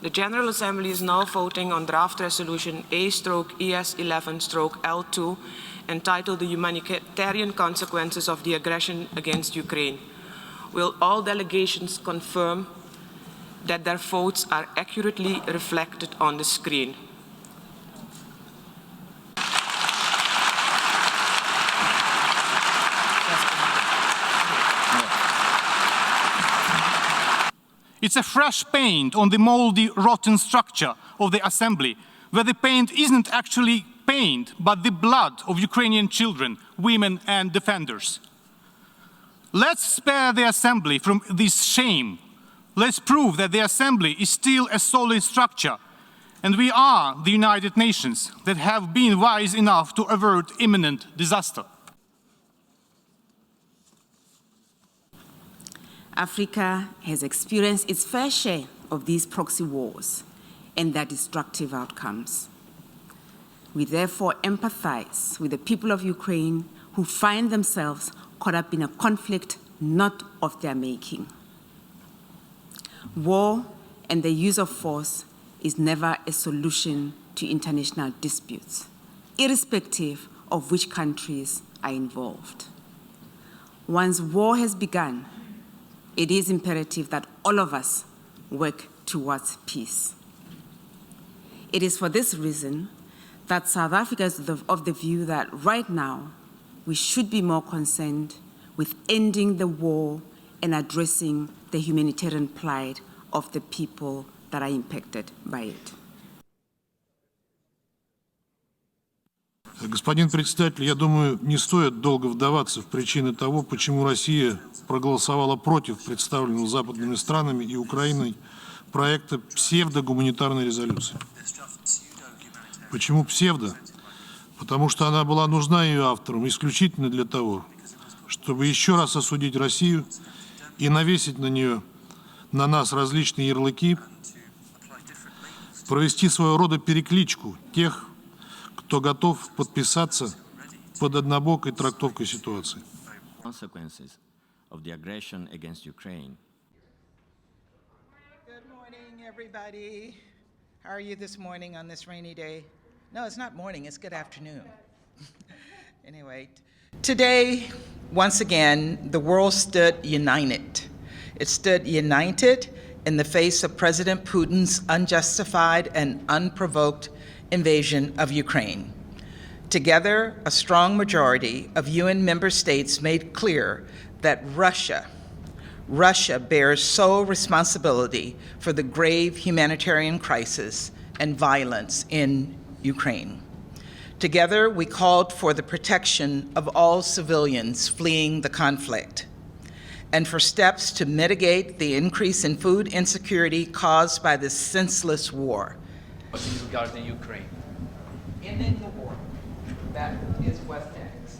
The General Assembly is now voting on draft resolution A/ES11/L2 entitled The Humanitarian Consequences of the Aggression against Ukraine. Will all delegations confirm that their votes are accurately reflected on the screen? It's a fresh paint on the moldy, rotten structure of the assembly, where the paint isn't actually paint, but the blood of Ukrainian children, women, and defenders. Let's spare the assembly from this shame. Let's prove that the assembly is still a solid structure, and we are the United Nations that have been wise enough to avert imminent disaster. Africa has experienced its fair share of these proxy wars and their destructive outcomes. We therefore empathize with the people of Ukraine who find themselves caught up in a conflict not of their making. War and the use of force is never a solution to international disputes, irrespective of which countries are involved. Once war has begun, it is imperative that all of us work towards peace. It is for this reason that South Africa is of the view that right now we should be more concerned with ending the war and addressing the humanitarian plight of the people that are impacted by it. Господин председатель, я думаю, не стоит долго вдаваться в причины того, почему Россия проголосовала против представленного западными странами и Украиной проекта псевдогуманитарной резолюции. Почему псевдо? Потому что она была нужна ее авторам исключительно для того, чтобы еще раз осудить Россию и навесить на нас различные ярлыки, провести своего рода перекличку тех, кто готов подписаться под однобокой трактовкой ситуации. Consequences of the aggression against Ukraine. Good morning, everybody. How are you this morning on this rainy day? No, it's not morning, it's good afternoon. Anyway, today, once again, the world stood united. It stood united in the face of President Putin's unjustified and unprovoked invasion of Ukraine. Together, a strong majority of UN member states made clear that Russia bears sole responsibility for the grave humanitarian crisis and violence in Ukraine. Together, we called for the protection of all civilians fleeing the conflict and for steps to mitigate the increase in food insecurity caused by this senseless war. Regarding Ukraine. Ending the war. That is what next.